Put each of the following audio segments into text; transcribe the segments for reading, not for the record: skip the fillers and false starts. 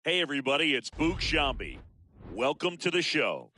Hey everybody, it's Boog Shambi. Welcome to the show.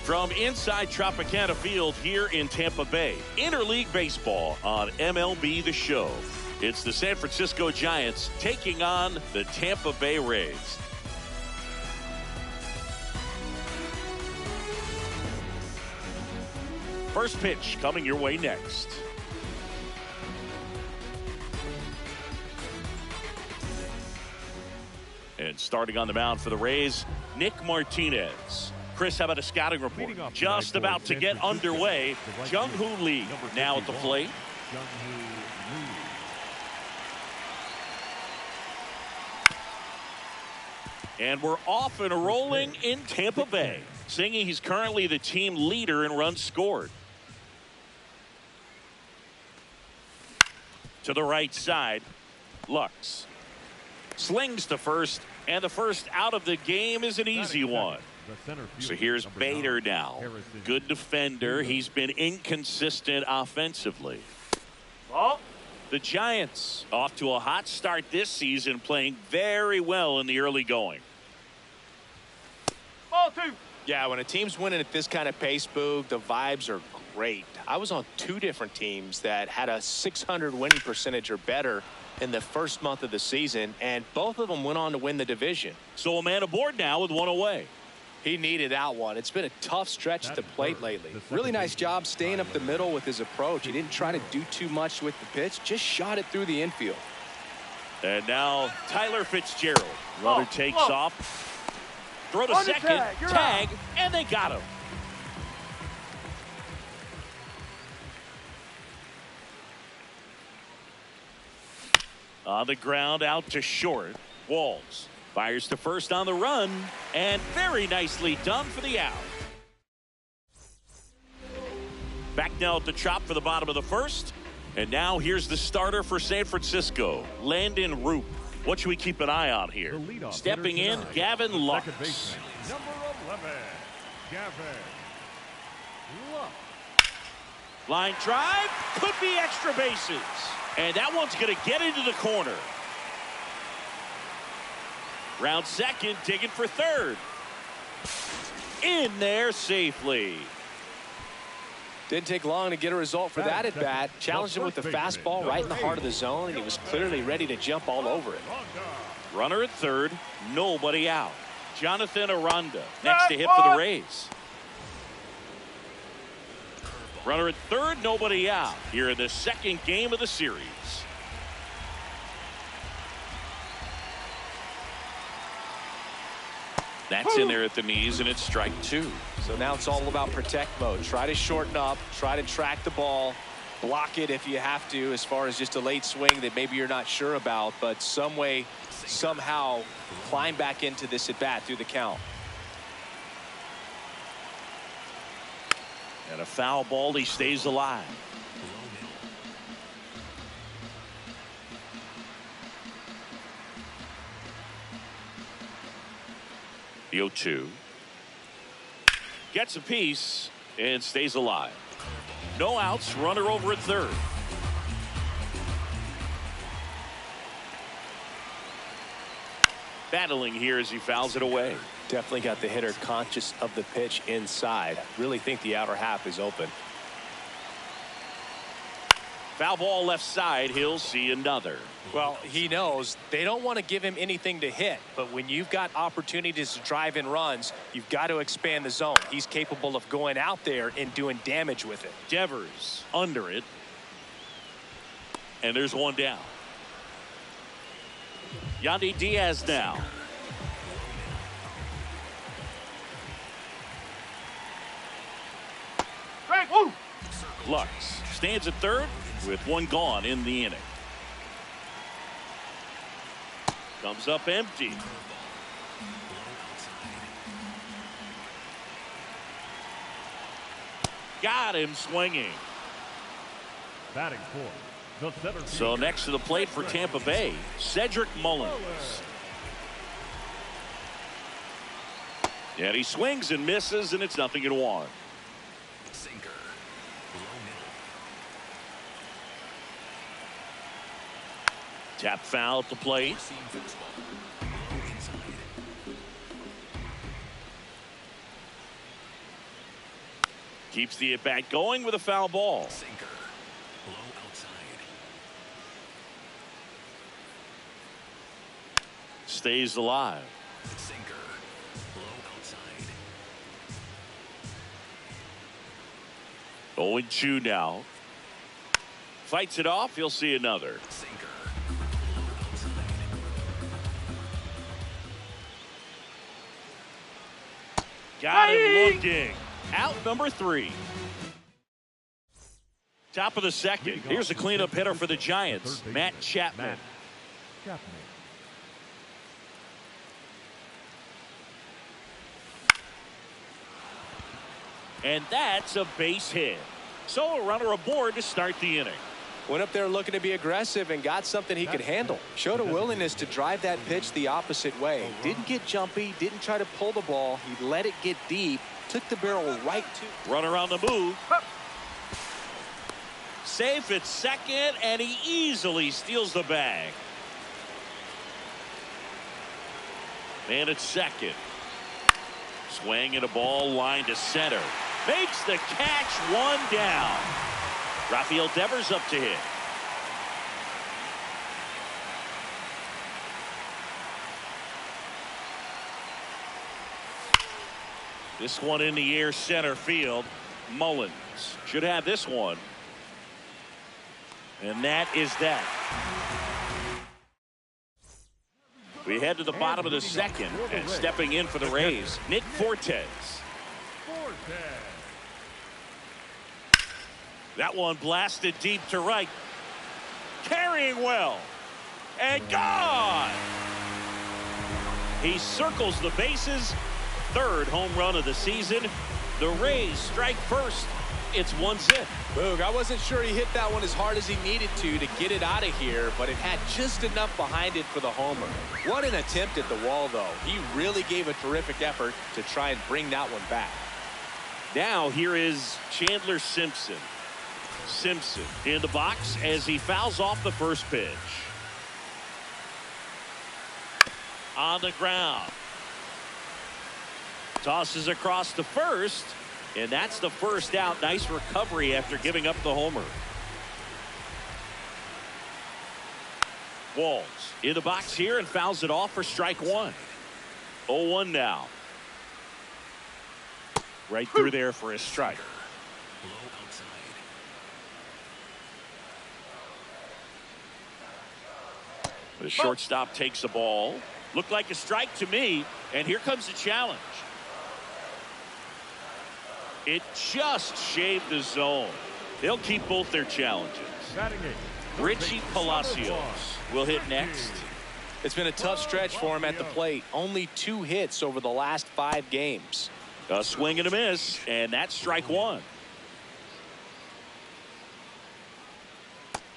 From inside Tropicana Field here in Tampa Bay, Interleague Baseball on MLB The Show. It's the San Francisco Giants taking on the Tampa Bay Rays. First pitch coming your way next. And starting on the mound for the Rays, Nick Martinez. Chris, how about a scouting report? Just about to get underway. Jung-Hoo Lee now at the plate. And we're off and rolling in Tampa Bay. Singing he's currently the team leader in runs scored. To the right side, Lux slings to first, and the first out of the game is an easy one. So here's Bader now. Good defender. He's been inconsistent offensively. The Giants off to a hot start this season, playing very well in the early going. Yeah, when a team's winning at this kind of pace, Boog, the vibes are great. I was on two different teams that had a .600 winning percentage or better in the first month of the season, and both of them went on to win the division. So a man aboard now with one away. He needed that one. It's been a tough stretch at the plate lately. Really nice job staying up the middle with his approach. He didn't try to do too much with the pitch, just shot it through the infield. And now Tyler Fitzgerald. Runner takes off. Throw to second, tag, and they got him. On the ground, out to short. Walls fires to first on the run, and very nicely done for the out. Back now at the Trop for the bottom of the first. And now here's the starter for San Francisco, Landon Roop. What should we keep an eye on here? Stepping in, Gavin Lux. Number 11, Gavin Lux. Line drive, could be extra bases. And that one's going to get into the corner. Round second, digging for third. In there safely. Didn't take long to get a result for that at bat. Challenged him with the fastball right in the heart of the zone, and he was clearly ready to jump all over it. Runner at third, nobody out. Jonathan Aranda next to hit for the Rays. Runner at third, nobody out here in the second game of the series. That's in there at the knees, and it's strike two. So now it's all about protect mode. Try to shorten up, try to track the ball, block it if you have to, as far as just a late swing that maybe you're not sure about, but some way, somehow climb back into this at bat through the count. And a foul ball, he stays alive. The 0-2. Gets a piece and stays alive. No outs, runner over at third. Battling here as he fouls it away. Definitely got the hitter conscious of the pitch inside. Really think the outer half is open. Foul ball left side. He'll see another. Well, he knows they don't want to give him anything to hit, but when you've got opportunities to drive in runs, you've got to expand the zone. He's capable of going out there and doing damage with it. Devers under it. And there's one down. Yandy Diaz now. Lux stands at third with one gone in the inning. Comes up empty. Got him swinging. Batting for the center field. So next to the plate for Tampa Bay, Cedric Mullins. And he swings and misses, and it's 0-1. Sinker. Low middle. Tap foul at the plate. Seam fastball. Low inside. Keeps the at-bat going with a foul ball. Sinker. Low outside. Stays alive. Sinker. Low outside. 0-2 now. Fights it off. He'll see another. Sinker. Low outside. Got him looking. Out number 3. Top of the second. Here's a cleanup hitter for the Giants, Matt Chapman. And that's a base hit. So a runner aboard to start the inning. Went up there looking to be aggressive and got something he could handle. Showed a willingness to drive that pitch the opposite way. Didn't get jumpy, didn't try to pull the ball. He let it get deep, took the barrel right to. Runner on the move. Safe at second, and he easily steals the bag. Man at second. Swing and a ball line to center. Makes the catch, one down. Rafael Devers up to hit. This one in the air, center field. Mullins should have this one. And that is that. We head to the bottom of the second, and stepping in for the Rays, Nick Fortes. That one blasted deep to right. Carrying well. And gone. He circles the bases. Third home run of the season. The Rays strike first. It's 1-0. Boog, I wasn't sure he hit that one as hard as he needed to get it out of here, but it had just enough behind it for the homer. What an attempt at the wall, though. He really gave a terrific effort to try and bring that one back. Now here is Chandler Simpson. Simpson in the box as he fouls off the first pitch. On the ground. Tosses across to first, and that's the first out. Nice recovery after giving up the homer. Walls in the box here and fouls it off for strike one. 0-1 now. Right through there for a strike. Low outside. The shortstop takes the ball. Looked like a strike to me, and here comes the challenge. It just shaved the zone. They'll keep both their challenges. Richie Palacios will hit next. It's been a tough stretch for him at the plate. Only 2 hits over the last 5 games. A swing and a miss, and that's strike one.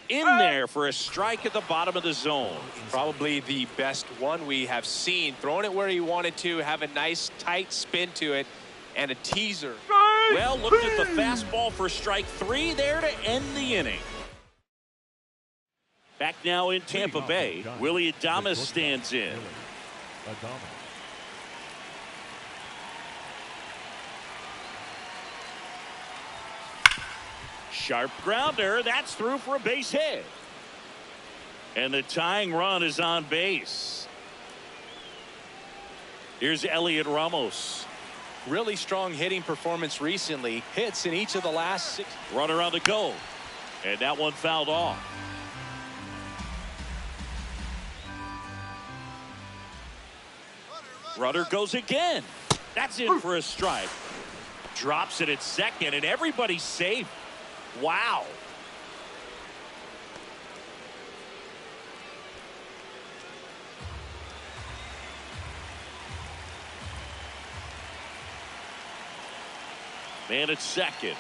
In there for a strike at the bottom of the zone. Probably the best one we have seen. Throwing it where he wanted to, have a nice tight spin to it, and a teaser. Well, looked at the fastball for strike 3 there to end the inning. Back now in Tampa Bay, Willie Adames stands in. Sharp grounder, that's through for a base hit. And the tying run is on base. Here's Elliot Ramos. Really strong hitting performance recently. Hits in each of the last 6. Runner on the go. And that one fouled off. Runner goes again. That's in for a strike. Drops it at second, and everybody's safe. Wow. Man at second.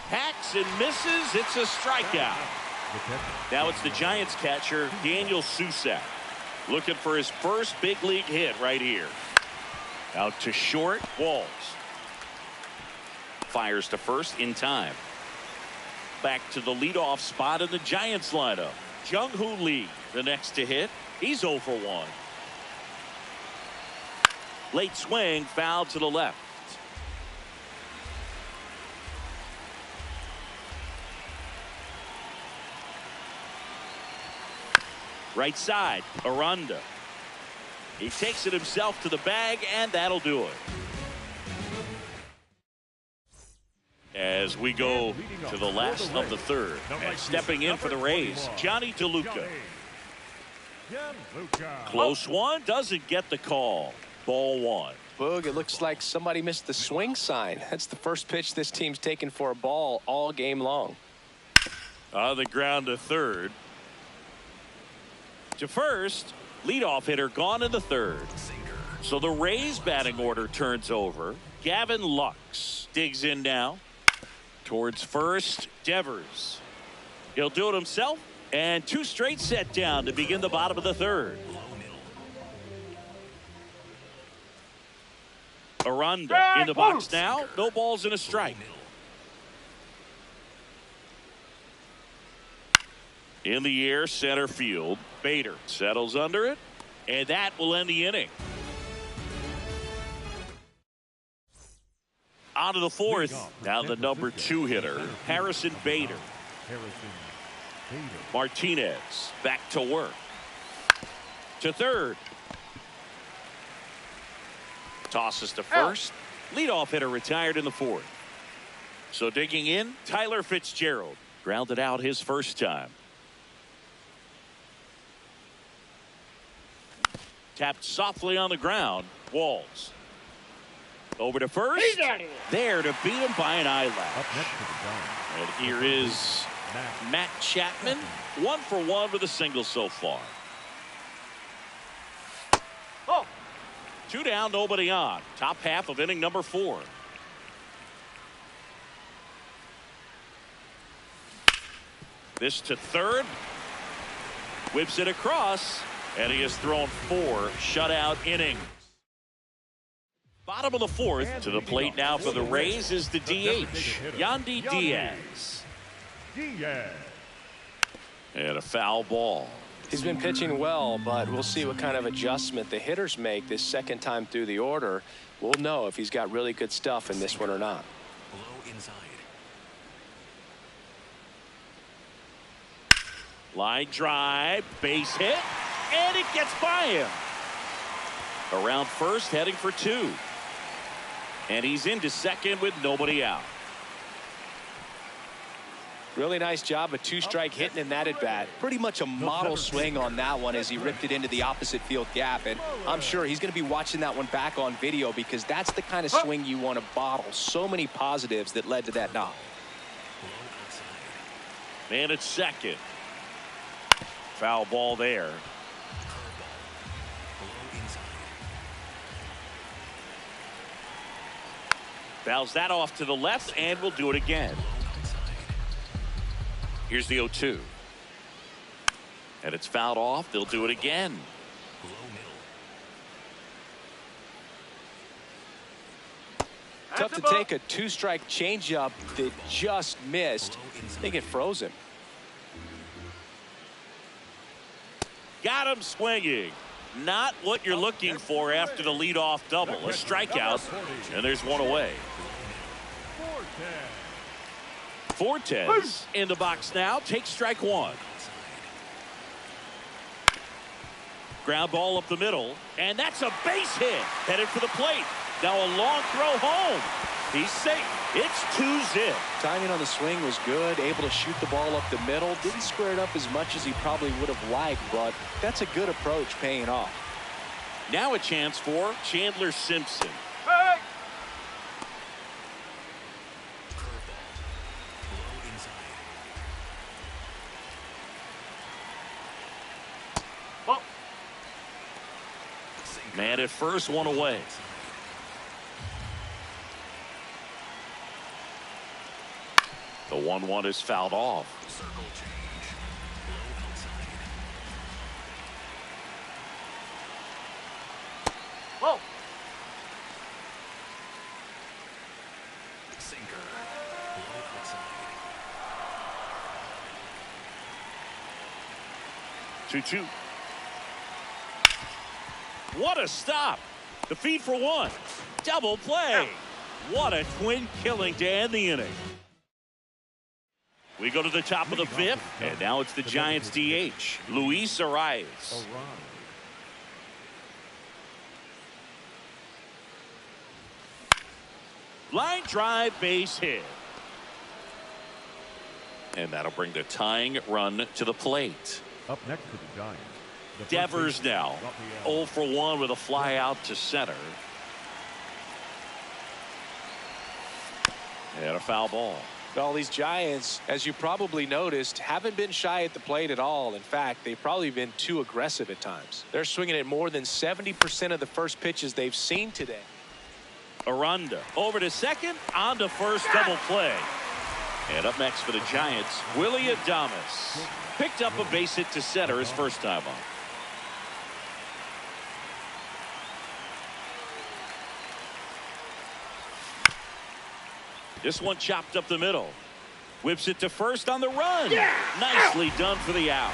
Hacks and misses. It's a strikeout. Now it's the Giants catcher, Daniel Susak, looking for his first big league hit right here. Out to short. Walls. Fires to first in time. Back to the leadoff spot in the Giants lineup. Jung-Hoo Lee, the next to hit. He's 0 for 1. Late swing, foul to the left. Right side, Aranda. He takes it himself to the bag, and that'll do it. As we go to the last of the third, and stepping in for the Rays, Johnny DeLuca. Close one, doesn't get the call. Ball 1. Boog, it looks like somebody missed the swing sign. That's the first pitch this team's taken for a ball all game long. On the ground to third. To first, leadoff hitter gone in the third. So the Rays batting order turns over. Gavin Lux digs in now. Towards first, Devers. He'll do it himself, and 2 straight set down to begin the bottom of the third. Aranda in the box now. No balls and a strike. In the air, center field. Bader settles under it, and that will end the inning. On to the fourth. Now the number 2 hitter, Harrison Bader. Martinez back to work. To third. Tosses to first. Leadoff hitter retired in the fourth. So digging in, Tyler Fitzgerald. Grounded out his first time. Tapped softly on the ground. Walls. Over to first. There to beat him by an eyelash. And here is Matt Chapman. 1 for 1 with a single so far. 2 down, nobody on. Top half of inning number 4. This to third. Whips it across. And he has thrown 4 shutout innings. Bottom of the fourth. To the plate now for the Rays is the DH, Yandy Diaz. And a foul ball. He's been pitching well, but we'll see what kind of adjustment the hitters make this second time through the order. We'll know if he's got really good stuff in this one or not. Low inside. Line drive, base hit, and it gets by him. Around first, heading for 2. And he's into second with nobody out. Really nice job, a 2-strike hitting in that at bat. Pretty much a model swing on that one as he ripped it into the opposite field gap. And I'm sure he's going to be watching that one back on video because that's the kind of swing you want to bottle. So many positives that led to that knock. Man at second. Foul ball there. Fouls that off to the left, and we'll do it again. Here's the 0-2. And it's fouled off. They'll do it again. Tough to take a two-strike changeup that just missed. I think it froze him. Got him swinging. Not what you're looking for after the leadoff double. A strikeout, and there's one away. Fortes in the box now. Takes strike one. Ground ball up the middle, and that's a base hit. Headed for the plate. Now a long throw home. He's safe. It's 2-zip. Timing on the swing was good. Able to shoot the ball up the middle. Didn't square it up as much as he probably would have liked, but that's a good approach paying off. Now a chance for Chandler Simpson. Man at first, one away. The 1-1 is fouled off. Circle change. Low outside. Whoa. Sinker. Low outside. 2-2. What a stop. The feed for one. Double play. What a twin killing to end the inning. We go to the top of the fifth, and now it's the Giants DH, Luis Arias. Line drive, base hit. And that'll bring the tying run to the plate. Up next to the Giants. Devers now 0 for 1 with a fly out to center. And a foul ball. Well, these Giants, as you probably noticed, haven't been shy at the plate at all. In fact, they've probably been too aggressive at times. They're swinging at more than 70% of the first pitches they've seen today. Aranda over to second, on to first, double play. And up next for the Giants, Willie Adames. Picked up a base hit to center his first time on. This one chopped up the middle. Whips it to first on the run. Yeah. Nicely done for the out.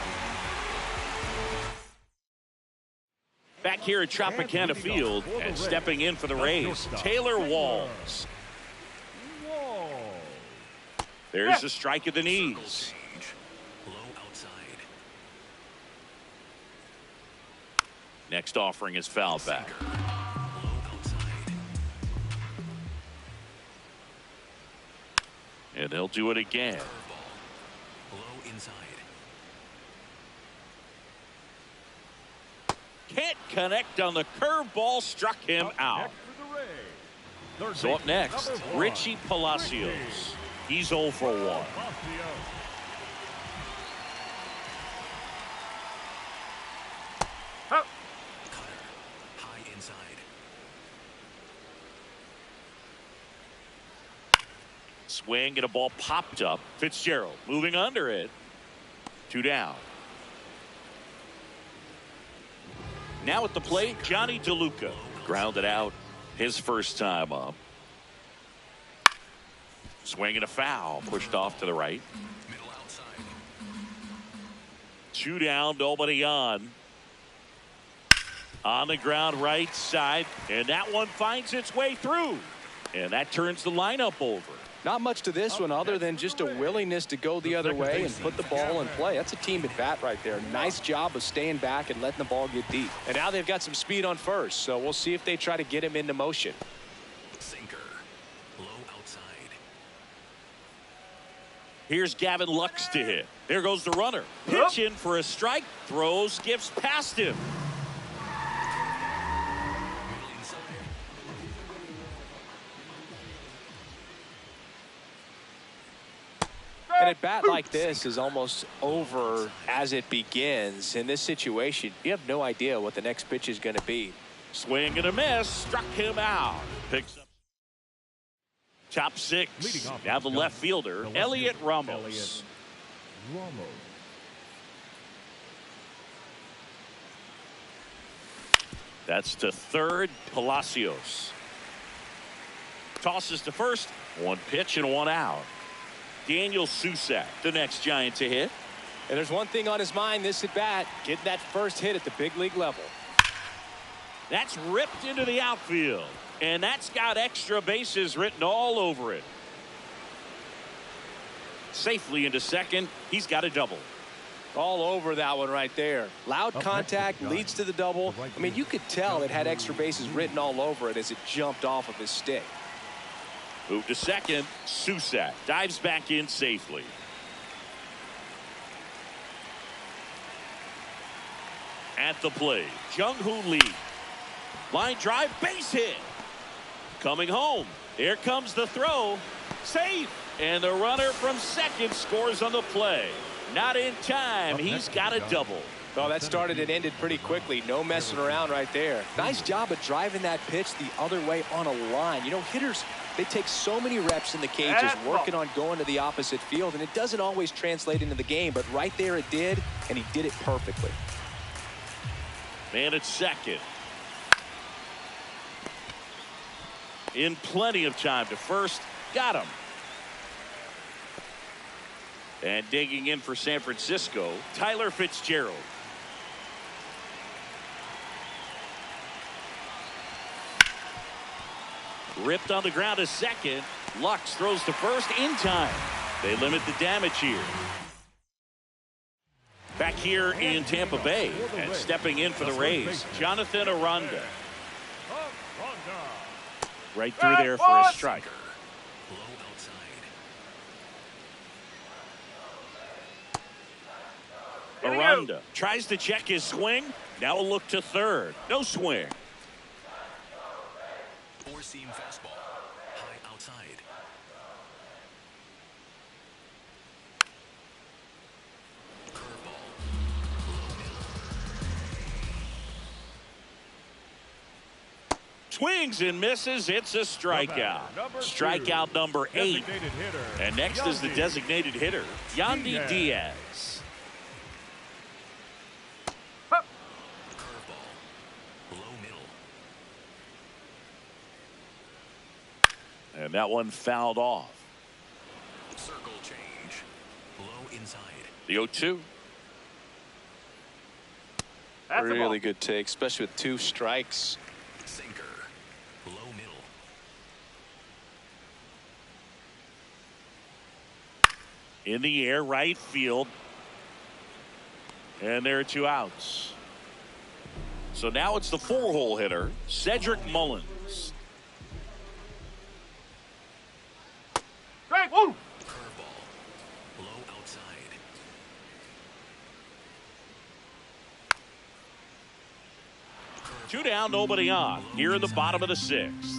Back here at Tropicana Field, and stepping in for the Rays, Taylor Walls. There's a strike at the knees. Low outside. Next offering is fouled back. Low outside. And they'll do it again. Curveball. Low inside. Can't connect on the curveball, struck him out. So up next, Richie Palacios. He's 0 for 1. Cutter. High inside. Swing and a ball popped up. Fitzgerald moving under it. 2 down. Now at the plate, Johnny DeLuca. Grounded out his first time up. Swing and a foul. Pushed off to the right. Middle outside. 2 down, nobody on. On the ground right side. And that one finds its way through. And that turns the lineup over. Not much to this one other than just a willingness to go the other way and put the ball in play. That's a team at bat right there. Nice job of staying back and letting the ball get deep. And now they've got some speed on first, so we'll see if they try to get him into motion. Sinker. Low outside. Here's Gavin Lux to hit. There goes the runner. Pitch in for a strike. Throws, gifts past him. Middle inside. And a bat like this is almost over as it begins. In this situation, you have no idea what the next pitch is going to be. Swing and a miss. Struck him out. Picks up. Top 6. Now the left fielder, Elliot Ramos. That's to third, Palacios. Tosses to first. One pitch and one out. Daniel Susak, the next Giant to hit. And there's one thing on his mind this at bat, getting that first hit at the big league level. That's ripped into the outfield. And that's got extra bases written all over it. Safely into second. He's got a double. All over that one right there. Loud contact leads to the double. I mean, you could tell it had extra bases written all over it as it jumped off of his stick. Move to second. Susak dives back in safely. At the plate, Jung-Hoo Lee. Line drive, base hit. Coming home. Here comes the throw. Safe. And the runner from second scores on the play. Not in time. He's got a double. Oh, that started and ended pretty quickly. No messing around right there. Nice job of driving that pitch the other way on a line. You know, hitters, they take so many reps in the cages working on going to the opposite field, and it doesn't always translate into the game, but right there it did, and he did it perfectly. Man at second. In plenty of time to first. Got him. And digging in for San Francisco, Tyler Fitzgerald. Ripped on the ground to second. Lux throws to first in time. They limit the damage here. Back here in Tampa Bay, and stepping in for the Rays, Jonathan Aranda. Right through there for a strike. Low outside. Aranda tries to check his swing. Now a look to third. No swing. Four-seam fastball. High outside. Curveball. Low middle. Swings and misses. It's a strikeout. Strikeout number 8. And next is the designated hitter, Yandy Diaz. Curveball. Low middle. And that one fouled off. Circle change. Low inside. The 0-2. Really good take, especially with 2 strikes. Sinker. Low middle. In the air, right field. And there are 2 outs. So now it's the 4-hole hitter, Cedric Mullins. Curveball. Low outside. Two down, nobody on. Here in the bottom of the 6th.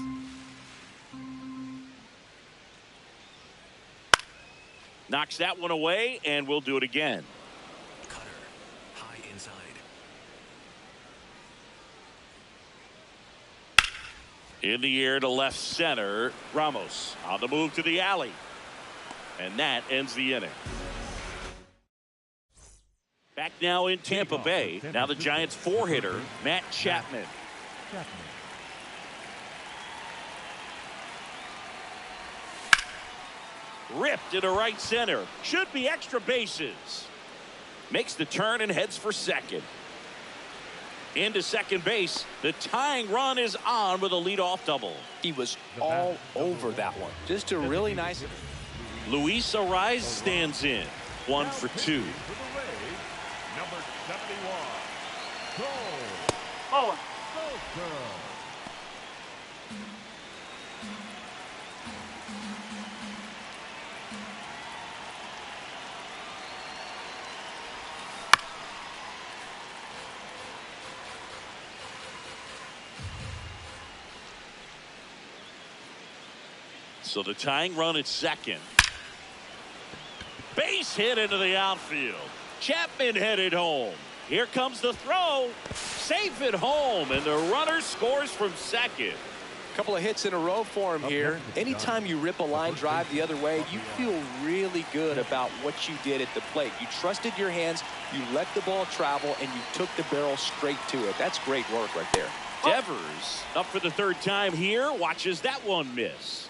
Knocks that one away, and we'll do it again. Cutter. High inside. In the air to left center. Ramos on the move to the alley. And that ends the inning. Back now in Tampa Bay. Now the Giants 4-hitter, Matt Chapman. Ripped into right center. Should be extra bases. Makes the turn and heads for second. Into second base. The tying run is on with a leadoff double. He was all over that one. Just a really nice. Luis Ariz stands in. 1 for 2. Number 71. Oh. So the tying run at second. Base hit into the outfield. Chapman headed home. Here comes the throw. Safe at home, and the runner scores from second. A couple of hits in a row for him here. Anytime you rip a line drive the other way, you feel really good about what you did at the plate. You trusted your hands, you let the ball travel, and you took the barrel straight to it. That's great work right there. Devers up for the 3rd time here. Watches that one miss.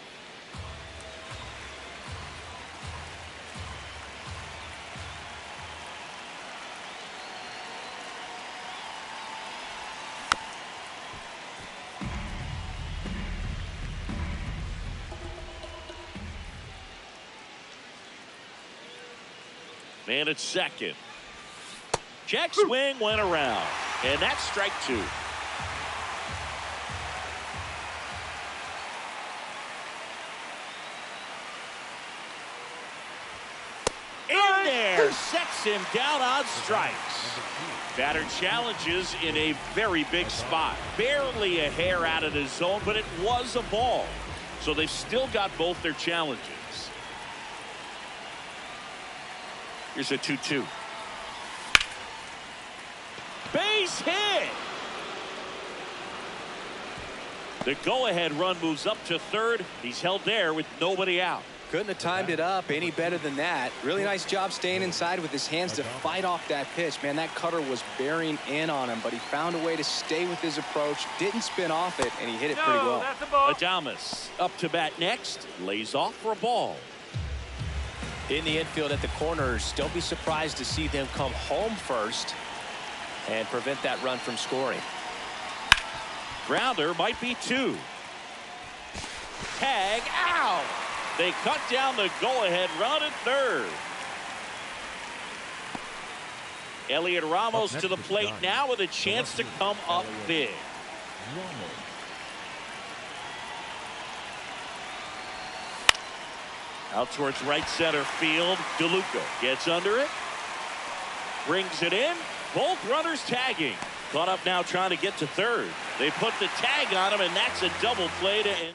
And it's second. Check swing went around. And that's strike 2. In there. Sets him down on strikes. Batter challenges in a very big spot. Barely a hair out of the zone, but it was a ball. So they've still got both their challenges. Here's a 2-2. Base hit. The go-ahead run moves up to third. He's held there with nobody out. Couldn't have timed it up any better than that. Really nice job staying inside with his hands to fight off that pitch. Man, that cutter was bearing in on him, but he found a way to stay with his approach, didn't spin off it, and he hit it pretty well. Adames up to bat next, lays off for a ball. In the infield at the corners, don't be surprised to see them come home first and prevent that run from scoring. Grounder might be 2. Tag out. They cut down the go-ahead run at third. Elliot Ramos to the plate now with a chance to come up big. Out towards right center field. DeLuca gets under it. Brings it in. Both runners tagging. Caught up now trying to get to third. They put the tag on him, and that's a double play to end.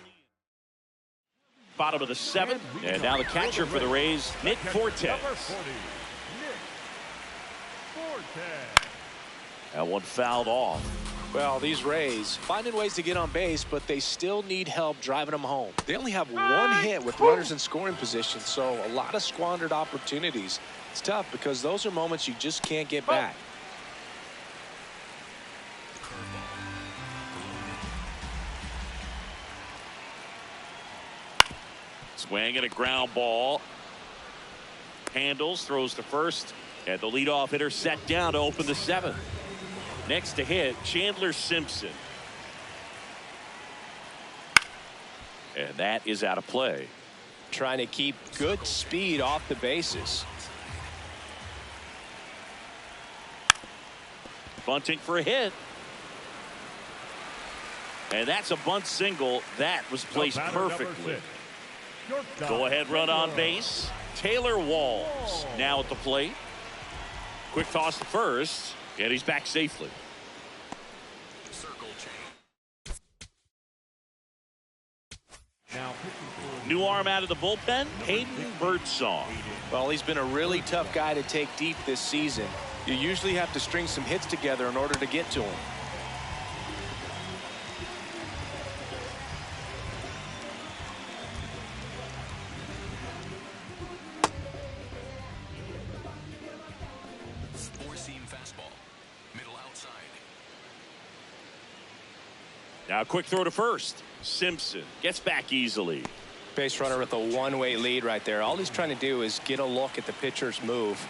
Bottom of the 7th, and now the catcher for the Rays, Nick Fortes. That one fouled off. Well, these Rays finding ways to get on base, but they still need help driving them home. They only have one hit with runners in scoring position, so a lot of squandered opportunities. It's tough because those are moments you just can't get back. Swing and a ground ball. Handles, throws to first, and the leadoff hitter set down to open the 7th. Next to hit, Chandler Simpson. And that is out of play. Trying to keep good speed off the bases. Bunting for a hit. And that's a bunt single. That was placed perfectly. Go ahead run on base. Taylor Walls now at the plate. Quick toss to first, and he's back safely. Circle change. New arm out of the bullpen, Hayden Birdsong. Well, he's been a really tough guy to take deep this season. You usually have to string some hits together in order to get to him. Now a quick throw to first. Simpson gets back easily. Base runner with a one-way lead right there. All he's trying to do is get a look at the pitcher's move.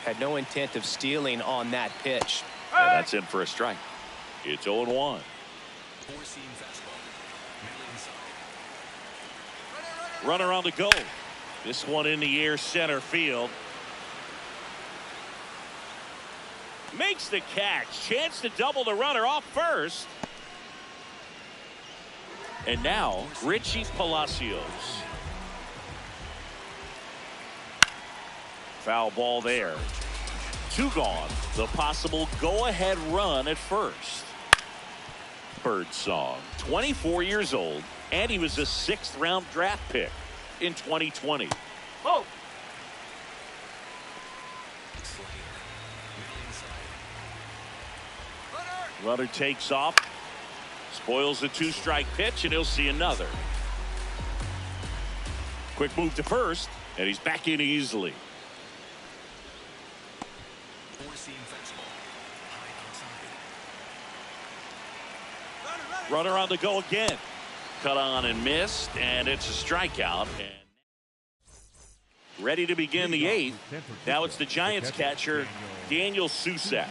Had no intent of stealing on that pitch. And that's in for a strike. It's 0-1. Four-seam fastball. Middle inside. Runner on the go. This one in the air center field. Makes the catch. Chance to double the runner off first. And now Richie Palacios. Foul ball there. 2 gone. The possible go-ahead run at first. Birdsong, 24 years old, and he was a 6th-round draft pick in 2020. Oh. Runner takes off. Spoils the 2-strike pitch, and he'll see another. Quick move to first, and he's back in easily. Four-seam fastball. High outside. Runner on the go again. Cut on and missed, and it's a strikeout. And ready to begin the 8th. Now it's the Giants catcher, Daniel Susak.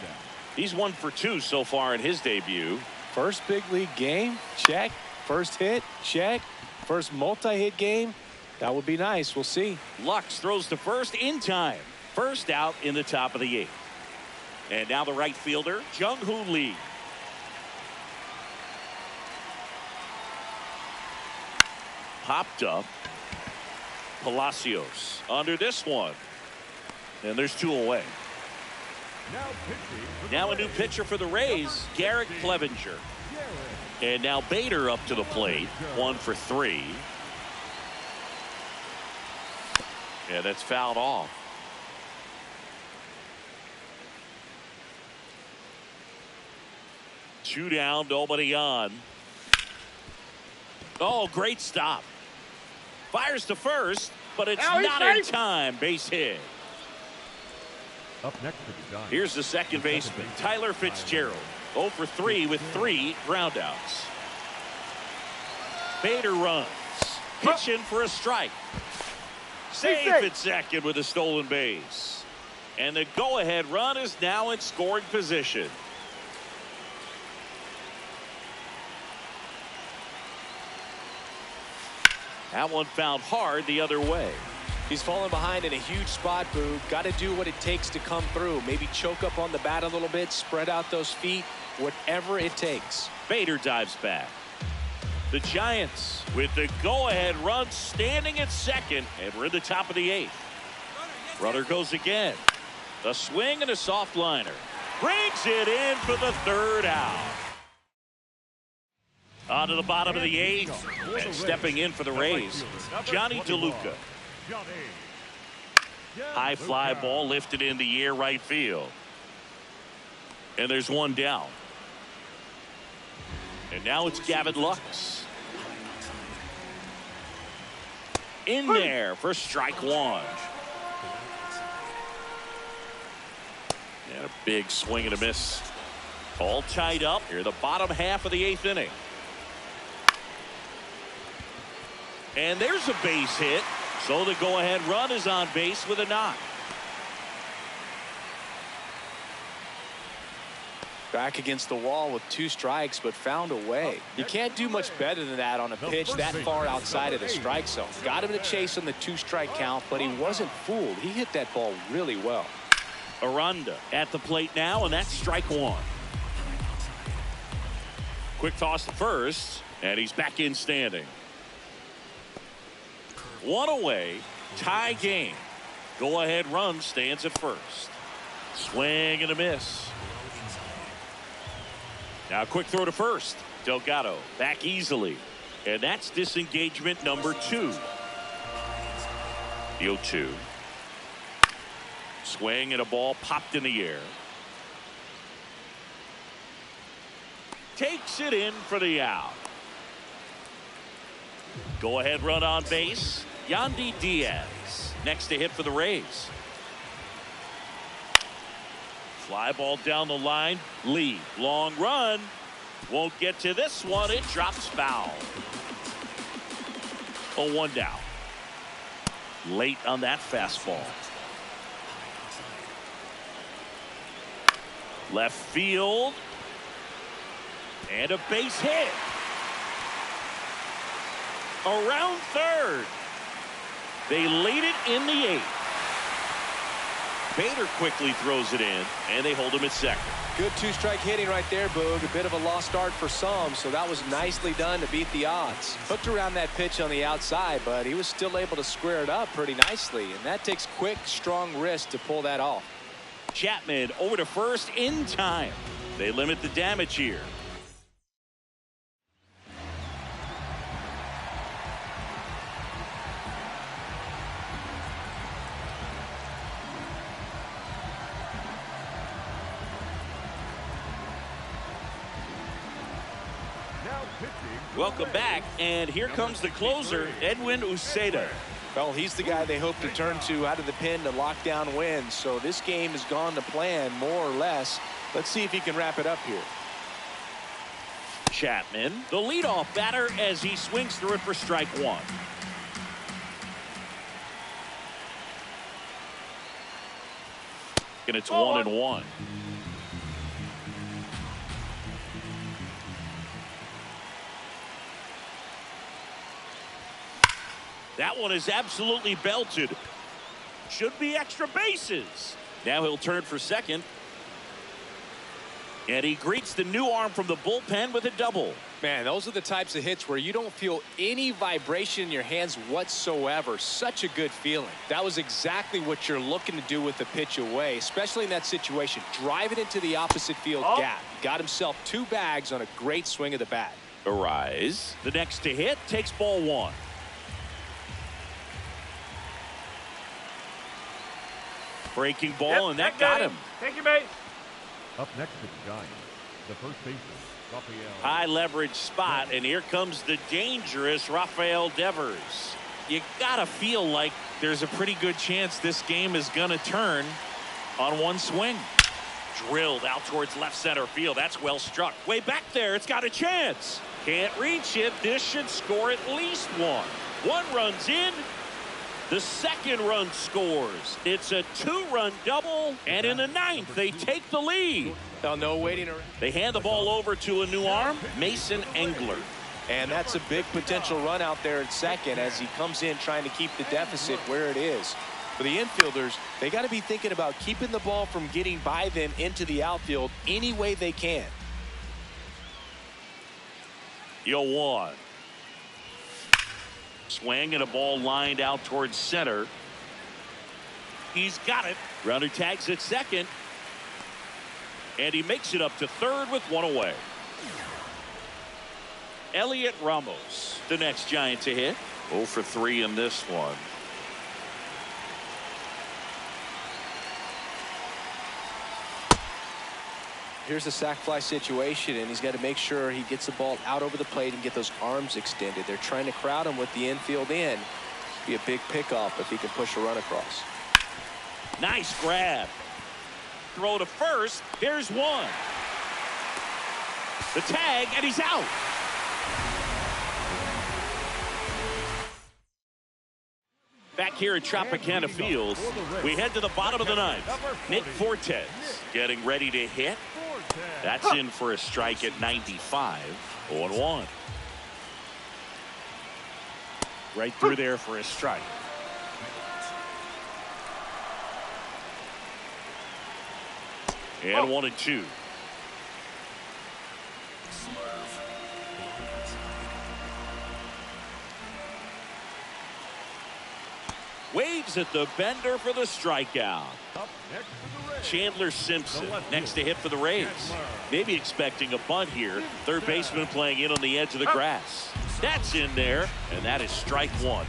He's 1 for 2 so far in his debut. First big league game, check. First hit, check. First multi-hit game, that would be nice. We'll see. Lux throws to first in time. First out in the top of the 8th. And now the right fielder, Jung-Hoo Lee. Popped up. Palacios under this one. And there's 2 away. Now a new pitcher for the Rays, Garrett Clevenger. And now Bader up to the plate, 1 for 3. Yeah, that's fouled off. Two down, nobody on. Oh, great stop. Fires to first, but it's not in time. Base hit. Up next to the Giants. Here's the second baseman, Tyler Fitzgerald. 0 for 3 with 3 groundouts. Bader runs. Pitching for a strike. Safe at second with a stolen base. And the go-ahead run is now in scoring position. That one found hard the other way. He's fallen behind in a huge spot, Boog. Got to do what it takes to come through. Maybe choke up on the bat a little bit, spread out those feet, whatever it takes. Bader dives back. The Giants with the go-ahead run standing at second, and we're in the top of the 8th. Runner goes again. A swing and a soft liner. Brings it in for the 3rd out. On to the bottom of the 8th, and stepping in for the Rays, Johnny DeLuca. High fly ball lifted in the air right field. And there's 1 down. And now it's Gavin Lux. In there for strike 1. And a big swing and a miss. All tied up here, the bottom half of the 8th inning. And there's a base hit. So the go-ahead run is on base with a knock. Back against the wall with 2 strikes, but found a way. You can't do much better than that on a pitch that far outside of the strike zone. Got him to chase on the 2-strike count, but he wasn't fooled. He hit that ball really well. Aranda at the plate now, and that's strike 1. Quick toss to first, and he's back in standing. 1 away, tie game. Go ahead run stands at first. Swing and a miss. Now quick throw to first. Delgado back easily. And that's disengagement number 2. The 0-2. Swing and a ball popped in the air. Takes it in for the out. Go ahead run on base. Yandy Diaz next to hit for the Rays. Fly ball down the line. Lee, long run. Won't get to this one. It drops foul. 0-1 down. Late on that fastball. Left field. And a base hit. Around third. They lead it in the 8th. Bader quickly throws it in, and they hold him at second. Good 2-strike hitting right there, Boog. A bit of a lost start for some, so that was nicely done to beat the odds. Hooked around that pitch on the outside, but he was still able to square it up pretty nicely, and that takes quick, strong wrist to pull that off. Chapman over to first in time. They limit the damage here. Welcome back, and here comes the closer, Edwin Uceda. Well, he's the guy they hope to turn to out of the pen to lock down wins. So this game has gone to plan, more or less. Let's see if he can wrap it up here. Chapman, the leadoff batter, as he swings through it for strike 1. And it's 1-1. That one is absolutely belted. Should be extra bases. Now he'll turn for second. And he greets the new arm from the bullpen with a double. Man, those are the types of hits where you don't feel any vibration in your hands whatsoever. Such a good feeling. That was exactly what you're looking to do with the pitch away, especially in that situation. Drive it into the opposite field gap. Got himself 2 bags on a great swing of the bat. Arise. The next to hit takes ball 1. Breaking ball, and that got him. Take your base. Up next is Giants, the first baseman, Rafael. High leverage spot, and here comes the dangerous Rafael Devers. You gotta feel like there's a pretty good chance this game is gonna turn on one swing. Drilled out towards left center field. That's well struck. Way back there, it's got a chance. Can't reach it. This should score at least 1. 1 runs in. The second run scores. It's a 2-run double, and in the 9th, they take the lead. Now, no waiting around. They hand the ball over to a new arm, Mason Engler. And that's a big potential run out there at second as he comes in trying to keep the deficit where it is. For the infielders, they got to be thinking about keeping the ball from getting by them into the outfield any way they can. 0-1. Swing and a ball lined out towards center. He's got it. Runner tags at second. And he makes it up to third with 1 away. Elliot Ramos, the next Giant to hit. 0 for 3 in this one. Here's a sac fly situation, and he's got to make sure he gets the ball out over the plate and get those arms extended. They're trying to crowd him with the infield in. Be a big pickoff if he can push a run across. Nice grab. Throw to first. Here's 1. The tag, and he's out. Back here at Tropicana Field, we head to the bottom of the 9th. Nick Fortes getting ready to hit. That's in for a strike at 95. 0-1. Right through there for a strike. And 1-2. Waves at the bender for the strikeout. Chandler Simpson next to hit for the Rays. Maybe expecting a bunt here. Third baseman playing in on the edge of the grass. That's in there, and that is strike 1.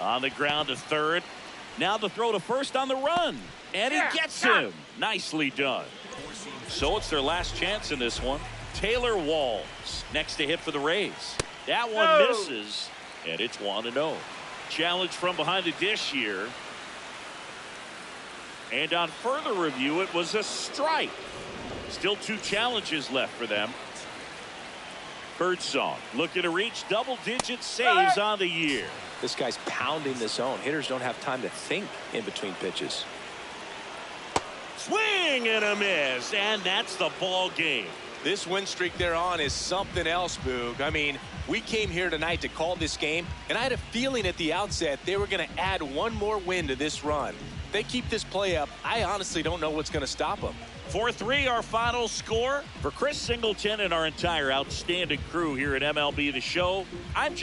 On the ground to third. Now the throw to first on the run. And he gets him. Nicely done. So it's their last chance in this one. Taylor Walls next to hit for the Rays. That one misses, and it's 1-0. Challenge from behind the dish here. And on further review, it was a strike. Still 2 challenges left for them. Birdsong looking to reach double-digit saves on the year. This guy's pounding the zone. Hitters don't have time to think in between pitches. Swing and a miss, and that's the ball game. This win streak they're on is something else, Boog. I mean, we came here tonight to call this game, and I had a feeling at the outset they were going to add 1 more win to this run. If they keep this play up, I honestly don't know what's going to stop them. 4-3 our final score. For Chris Singleton and our entire outstanding crew here at MLB The Show, I'm John.